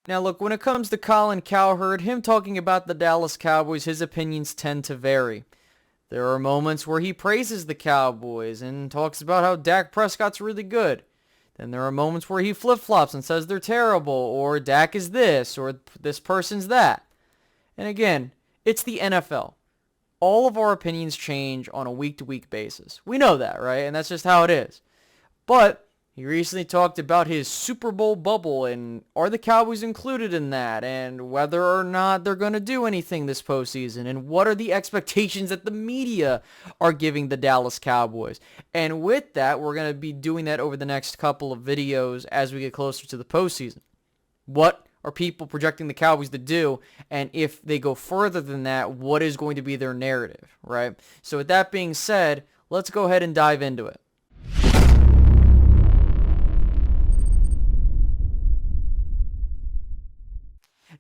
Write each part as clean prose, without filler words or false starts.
Now look, when it comes to Colin Cowherd, him talking about the Dallas Cowboys, his opinions tend to vary. There are moments where he praises the Cowboys and talks about how Dak Prescott's really good. Then there are moments where he flip-flops and says they're terrible, or Dak is this, or this person's that. And again, it's the NFL. All of our opinions change on a week-to-week basis. We know that, right? And that's just how it is. But he recently talked about his Super Bowl bubble and are the Cowboys included in that, and whether or not they're going to do anything this postseason, and what are the expectations that the media are giving the Dallas Cowboys. And with that, we're going to be doing that over the next couple of videos as we get closer to the postseason. What are people projecting the Cowboys to do? And if they go further than that, what is going to be their narrative, right? So with that being said, let's go ahead and dive into it.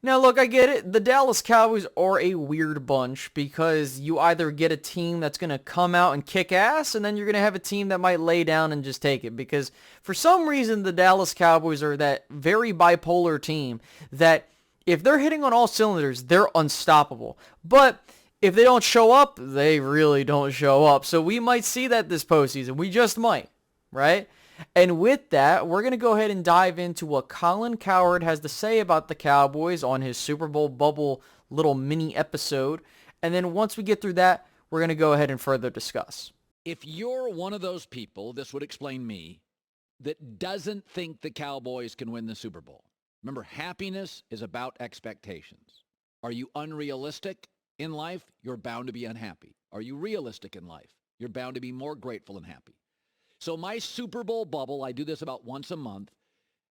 Now, look, I get it. The Dallas Cowboys are a weird bunch because you either get a team that's going to come out and kick ass, and then you're going to have a team that might lay down and just take it. Because for some reason, the Dallas Cowboys are that very bipolar team that if they're hitting on all cylinders, they're unstoppable. But if they don't show up, they really don't show up. So we might see that this postseason. We just might, right? And with that, we're going to go ahead and dive into what Colin Cowherd has to say about the Cowboys on his Super Bowl bubble little mini episode. And then once we get through that, we're going to go ahead and further discuss. If you're one of those people, this would explain me, that doesn't think the Cowboys can win the Super Bowl. Remember, happiness is about expectations. Are you unrealistic in life? You're bound to be unhappy. Are you realistic in life? You're bound to be more grateful and happy. So my Super Bowl bubble, I do this about once a month,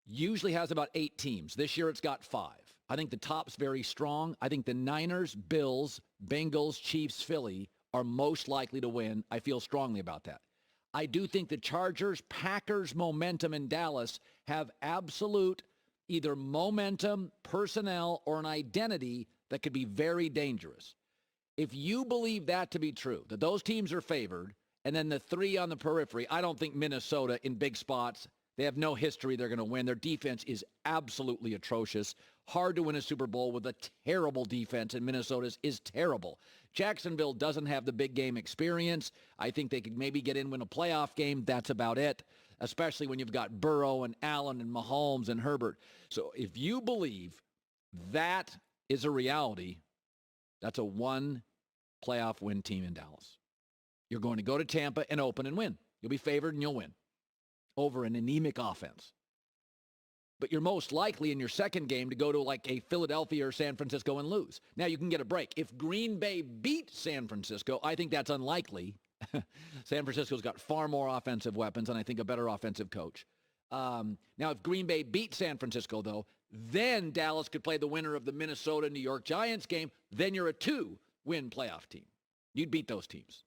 usually has about 8 teams. This year it's got 5. I think the top's very strong. I think the Niners, Bills, Bengals, Chiefs, Philly are most likely to win. I feel strongly about that. I do think the Chargers, Packers, momentum in Dallas have absolute either momentum, personnel, or an identity that could be very dangerous. If you believe that to be true, that those teams are favored, and then the 3 on the periphery, I don't think Minnesota in big spots, they have no history they're going to win. Their defense is absolutely atrocious. Hard to win a Super Bowl with a terrible defense, and Minnesota's is terrible. Jacksonville doesn't have the big game experience. I think they could maybe get in, win a playoff game. That's about it, especially when you've got Burrow and Allen and Mahomes and Herbert. So if you believe that is a reality, that's a 1 playoff win team in Dallas. You're going to go to Tampa and open and win. You'll be favored and you'll win over an anemic offense. But you're most likely in your second game to go to like a Philadelphia or San Francisco and lose. Now you can get a break. If Green Bay beat San Francisco, I think that's unlikely. San Francisco's got far more offensive weapons and I think a better offensive coach. Now if Green Bay beat San Francisco, though, then Dallas could play the winner of the Minnesota-New York Giants game. Then you're a 2-win playoff team. You'd beat those teams.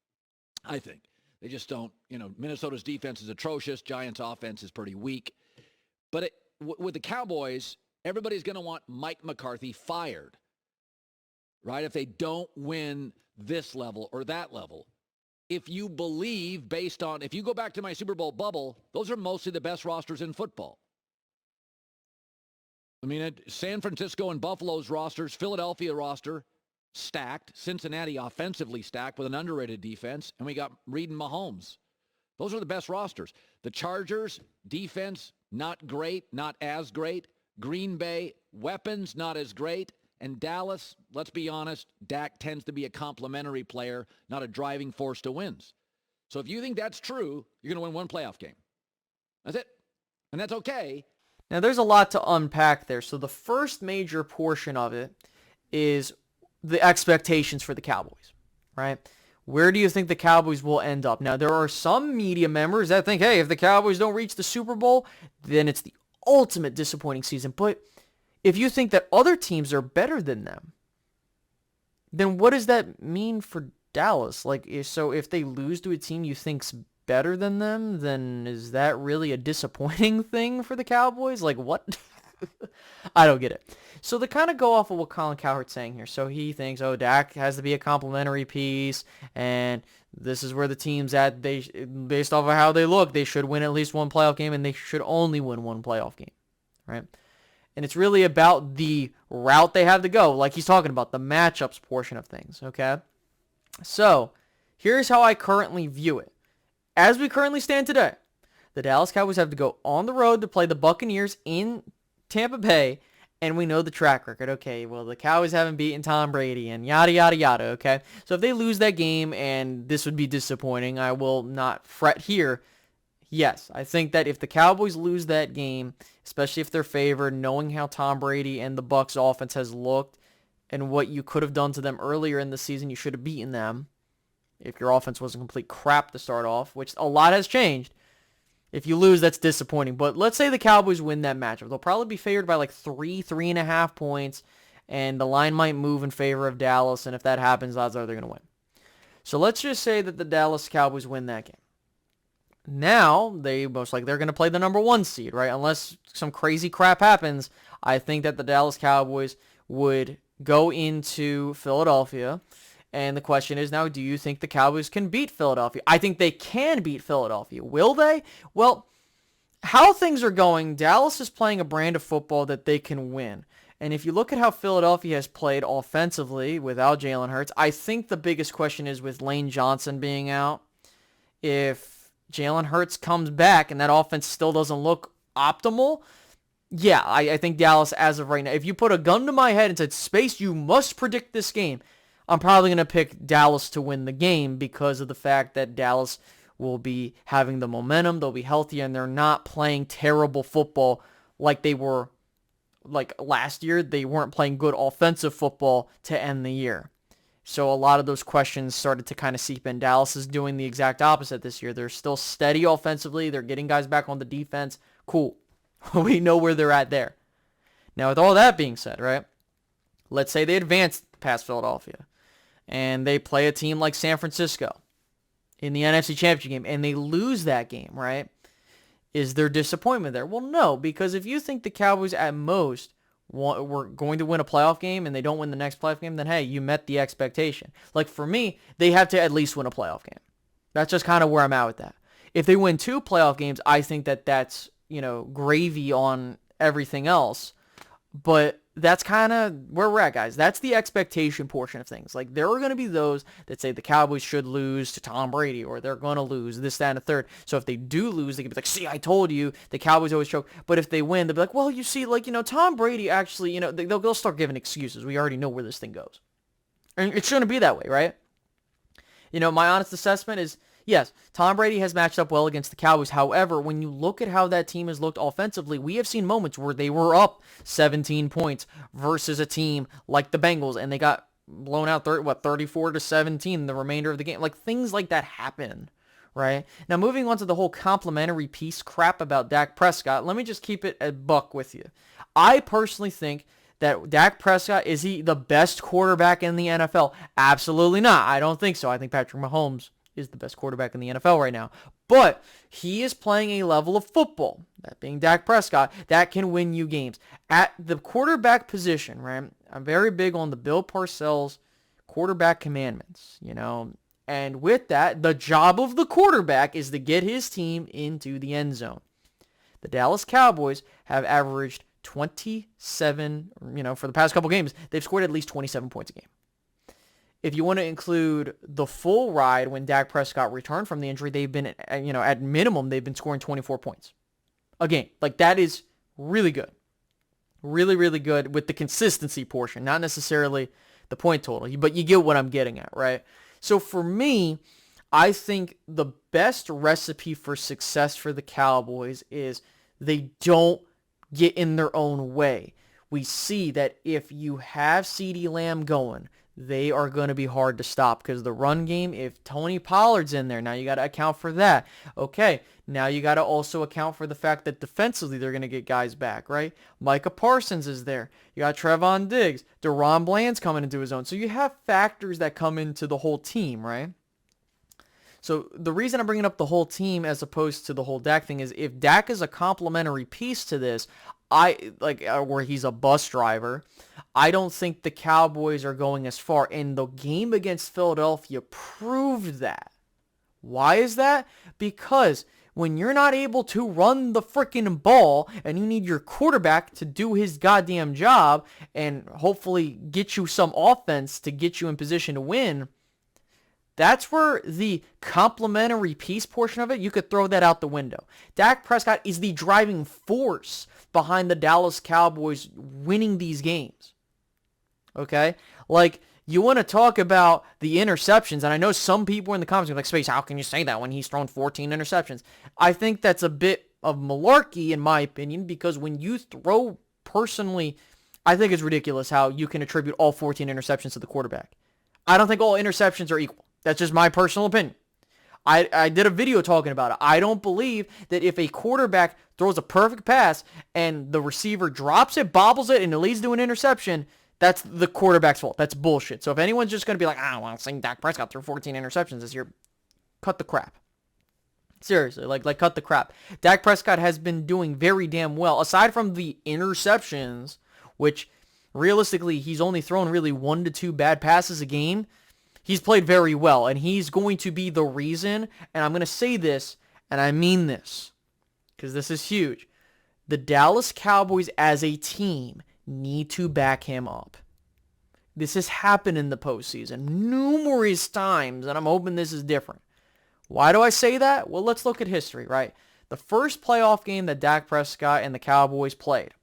I think. They just don't, Minnesota's defense is atrocious. Giants' offense is pretty weak. But with the Cowboys, everybody's going to want Mike McCarthy fired, right? If they don't win this level or that level. If you believe if you go back to my Super Bowl bubble, those are mostly the best rosters in football. I mean, San Francisco and Buffalo's rosters, Philadelphia roster, stacked. Cincinnati offensively stacked with an underrated defense. And we got Reed and Mahomes. Those are the best rosters. The Chargers, defense, not great, not as great. Green Bay, weapons, not as great. And Dallas, let's be honest, Dak tends to be a complimentary player, not a driving force to wins. So if you think that's true, you're going to win 1 playoff game. That's it. And that's okay. Now, there's a lot to unpack there. So the first major portion of it is the expectations for the Cowboys, right? Where do you think the Cowboys will end up? Now, there are some media members that think, hey, if the Cowboys don't reach the Super Bowl, then it's the ultimate disappointing season. But if you think that other teams are better than them, then what does that mean for Dallas? So if they lose to a team you think's better than them, then is that really a disappointing thing for the Cowboys? What? I don't get it. So to kind of go off of what Colin Cowherd's saying here, so he thinks, Dak has to be a complimentary piece, and this is where the team's at. Based off of how they look, they should win at least 1 playoff game, and they should only win 1 playoff game, right? And it's really about the route they have to go, like he's talking about, the matchups portion of things, okay? So, here's how I currently view it. As we currently stand today, the Dallas Cowboys have to go on the road to play the Buccaneers in Tampa Bay, and we know the track record. Okay, well, the Cowboys haven't beaten Tom Brady and yada, yada, yada, okay? So if they lose that game, and this would be disappointing, I will not fret here. Yes, I think that if the Cowboys lose that game, especially if they're favored, knowing how Tom Brady and the Bucs offense has looked and what you could have done to them earlier in the season, you should have beaten them if your offense wasn't complete crap to start off, which a lot has changed. If you lose, that's disappointing. But let's say the Cowboys win that matchup. They'll probably be favored by like 3.5 points, and the line might move in favor of Dallas, and if that happens, odds are they're going to win. So let's just say that the Dallas Cowboys win that game. Now, they're going to play the number 1 seed, right? Unless some crazy crap happens, I think that the Dallas Cowboys would go into Philadelphia. And the question is now, do you think the Cowboys can beat Philadelphia? I think they can beat Philadelphia. Will they? Well, how things are going, Dallas is playing a brand of football that they can win. And if you look at how Philadelphia has played offensively without Jalen Hurts, I think the biggest question is with Lane Johnson being out. If Jalen Hurts comes back and that offense still doesn't look optimal, yeah, I think Dallas, as of right now, if you put a gun to my head and said, Space, you must predict this game, I'm probably going to pick Dallas to win the game because of the fact that Dallas will be having the momentum, they'll be healthy, and they're not playing terrible football like they were like last year. They weren't playing good offensive football to end the year. So a lot of those questions started to kind of seep in. Dallas is doing the exact opposite this year. They're still steady offensively. They're getting guys back on the defense. Cool. We know where they're at there. Now, with all that being said, right, let's say they advance past Philadelphia and they play a team like San Francisco in the NFC Championship game and they lose that game, right? Is there disappointment there? Well, no, because if you think the Cowboys at most were going to win a playoff game and they don't win the next playoff game, then hey, you met the expectation. Like for me, they have to at least win a playoff game. That's just kind of where I'm at with that. If they win 2 playoff games, I think that that's, gravy on everything else. But that's kind of where we're at, guys. That's the expectation portion of things. Like, there are going to be those that say the Cowboys should lose to Tom Brady, or they're going to lose this, that, and the third. So if they do lose, they can be like, see, I told you, the Cowboys always choke. But if they win, they'll be like, well, you see, Tom Brady actually, they'll start giving excuses. We already know where this thing goes. And it shouldn't be that way, right? My honest assessment is, yes, Tom Brady has matched up well against the Cowboys. However, when you look at how that team has looked offensively, we have seen moments where they were up 17 points versus a team like the Bengals, and they got blown out 34-17 the remainder of the game. Like, things like that happen, right? Now, moving on to the whole complimentary piece crap about Dak Prescott, let me just keep it a buck with you. I personally think that Dak Prescott, is he the best quarterback in the NFL? Absolutely not. I don't think so. I think Patrick Mahomes is the best quarterback in the NFL right now. But he is playing a level of football, that being Dak Prescott, that can win you games. At the quarterback position, right, I'm very big on the Bill Parcells quarterback commandments, and with that, the job of the quarterback is to get his team into the end zone. The Dallas Cowboys have averaged 27, for the past couple games, they've scored at least 27 points a game. If you want to include the full ride when Dak Prescott returned from the injury, they've been, at minimum, they've been scoring 24 points a game. Like, that is really good. Really, really good with the consistency portion, not necessarily the point total, but you get what I'm getting at, right? So for me, I think the best recipe for success for the Cowboys is they don't get in their own way. We see that if you have CeeDee Lamb going, they are going to be hard to stop because the run game, if Tony Pollard's in there, now you got to account for that. Okay, now you got to also account for the fact that defensively they're going to get guys back, right? Micah Parsons is there. You got Trevon Diggs. DeRon Bland's coming into his own. So you have factors that come into the whole team, right? So the reason I'm bringing up the whole team as opposed to the whole Dak thing is if Dak is a complementary piece to this, where he's a bus driver, I don't think the Cowboys are going as far. And the game against Philadelphia proved that. Why is that? Because when you're not able to run the freaking ball and you need your quarterback to do his goddamn job and hopefully get you some offense to get you in position to win, that's where the complementary piece portion of it, you could throw that out the window. Dak Prescott is the driving force behind the Dallas Cowboys winning these games. Okay? Like, you want to talk about the interceptions, and I know some people in the comments are like, Space, how can you say that when he's thrown 14 interceptions? I think that's a bit of malarkey, in my opinion, because when you throw, personally, I think it's ridiculous how you can attribute all 14 interceptions to the quarterback. I don't think all interceptions are equal. That's just my personal opinion. I did a video talking about it. I don't believe that if a quarterback throws a perfect pass and the receiver drops it, bobbles it, and it leads to an interception, that's the quarterback's fault. That's bullshit. So if anyone's just going to be like, well, I'm saying Dak Prescott threw 14 interceptions this year, cut the crap. Seriously, like cut the crap. Dak Prescott has been doing very damn well. Aside from the interceptions, which realistically he's only thrown really 1 to 2 bad passes a game, he's played very well, and he's going to be the reason, and I'm going to say this, and I mean this, because this is huge. The Dallas Cowboys as a team need to back him up. This has happened in the postseason numerous times, and I'm hoping this is different. Why do I say that? Well, let's look at history, right? The first playoff game that Dak Prescott and the Cowboys played,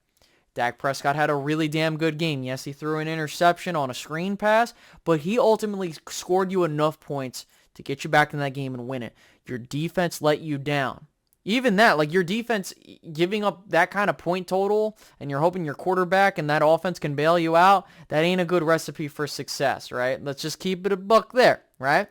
Dak Prescott had a really damn good game. Yes, he threw an interception on a screen pass, but he ultimately scored you enough points to get you back in that game and win it. Your defense let you down. Even that, like your defense giving up that kind of point total and you're hoping your quarterback and that offense can bail you out, that ain't a good recipe for success, right? Let's just keep it a buck there, right?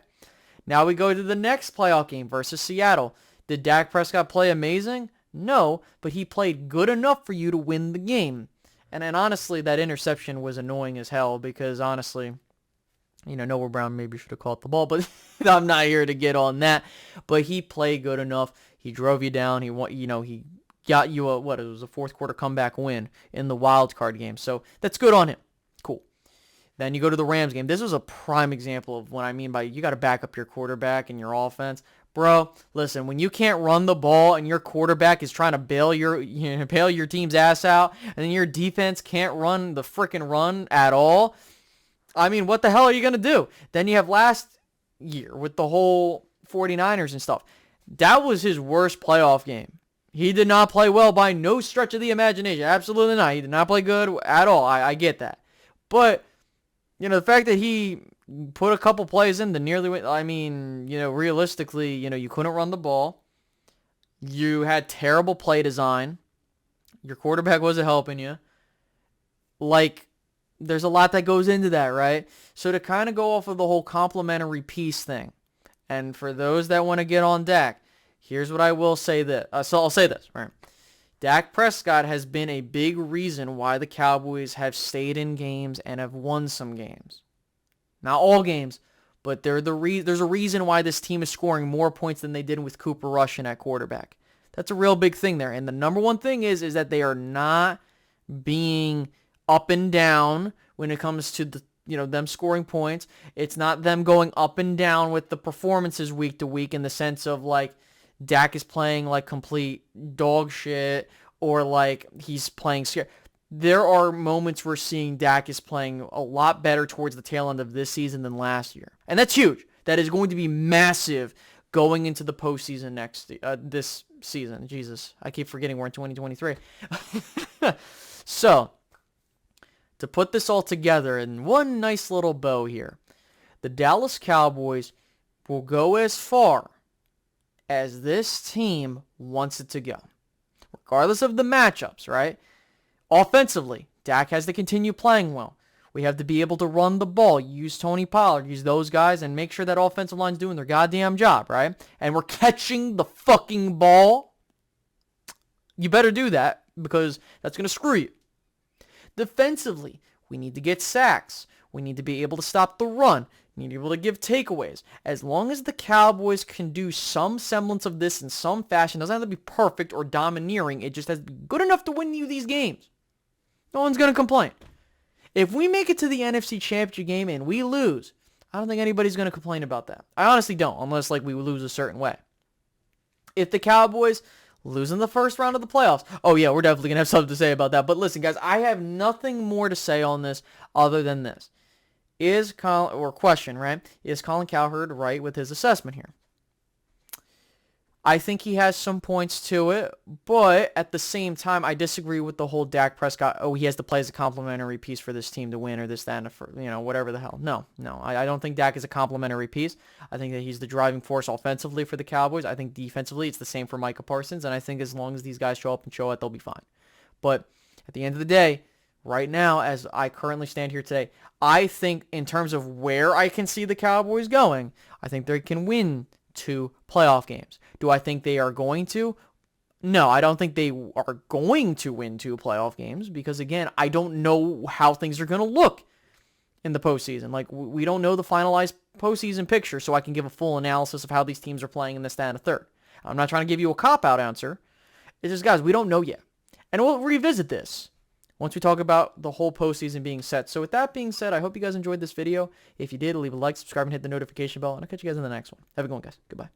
Now we go to the next playoff game versus Seattle. Did Dak Prescott play amazing? No, but he played good enough for you to win the game. And honestly, that interception was annoying as hell because honestly, Noah Brown maybe should have caught the ball, but I'm not here to get on that. But he played good enough. He drove you down. He got you it was a fourth quarter comeback win in the wild card game. So that's good on him. Cool. Then you go to the Rams game. This was a prime example of what I mean by you got to back up your quarterback and your offense. Bro, listen, when you can't run the ball and your quarterback is trying to bail your team's ass out and then your defense can't run the freaking run at all, I mean, what the hell are you going to do? Then you have last year with the whole 49ers and stuff. That was his worst playoff game. He did not play well by no stretch of the imagination. Absolutely not. He did not play good at all. I get that. But, the fact that he put a couple plays in to nearly win, I mean, realistically, you couldn't run the ball. You had terrible play design. Your quarterback wasn't helping you. There's a lot that goes into that, right? So to kind of go off of the whole complimentary piece thing, and for those that want to get on Dak, here's what I will say so I'll say this, right? Dak Prescott has been a big reason why the Cowboys have stayed in games and have won some games. Not all games, but there's a reason why this team is scoring more points than they did with Cooper Rush in at quarterback. That's a real big thing there. And the number one thing is that they are not being up and down when it comes to them scoring points. It's not them going up and down with the performances week to week in the sense of Dak is playing complete dog shit or he's playing scared. There are moments we're seeing Dak is playing a lot better towards the tail end of this season than last year. And that's huge. That is going to be massive going into the postseason this season. Jesus, I keep forgetting we're in 2023. So, to put this all together in one nice little bow here, the Dallas Cowboys will go as far as this team wants it to go. Regardless of the matchups, right? Offensively, Dak has to continue playing well. We have to be able to run the ball, use Tony Pollard, use those guys, and make sure that offensive line's doing their goddamn job, right? And we're catching the fucking ball. You better do that because that's going to screw you. Defensively, we need to get sacks. We need to be able to stop the run. We need to be able to give takeaways. As long as the Cowboys can do some semblance of this in some fashion, it doesn't have to be perfect or domineering. It just has to be good enough to win you these games. No one's going to complain. If we make it to the NFC Championship game and we lose, I don't think anybody's going to complain about that. I honestly don't, unless we lose a certain way. if the Cowboys lose in the first round of the playoffs, oh yeah, we're definitely going to have something to say about that. But listen, guys, I have nothing more to say on this other than this. Is Colin Cowherd right with his assessment here? I think he has some points to it, but at the same time, I disagree with the whole Dak Prescott, he has to play as a complimentary piece for this team to win or this, that, and whatever the hell. No, I don't think Dak is a complimentary piece. I think that he's the driving force offensively for the Cowboys. I think defensively, it's the same for Micah Parsons, and I think as long as these guys show up and show out, they'll be fine. But at the end of the day, right now, as I currently stand here today, I think in terms of where I can see the Cowboys going, I think they can win 2 playoff games. Do I think they are going to? No, I don't think they are going to win 2 playoff games because, again, I don't know how things are going to look in the postseason. Like, we don't know the finalized postseason picture, so I can give a full analysis of how these teams are playing in this, that, and a third. I'm not trying to give you a cop-out answer. It's just, guys, we don't know yet. And we'll revisit this once we talk about the whole postseason being set. So with that being said, I hope you guys enjoyed this video. If you did, leave a like, subscribe, and hit the notification bell. And I'll catch you guys in the next one. Have a good one, guys. Goodbye.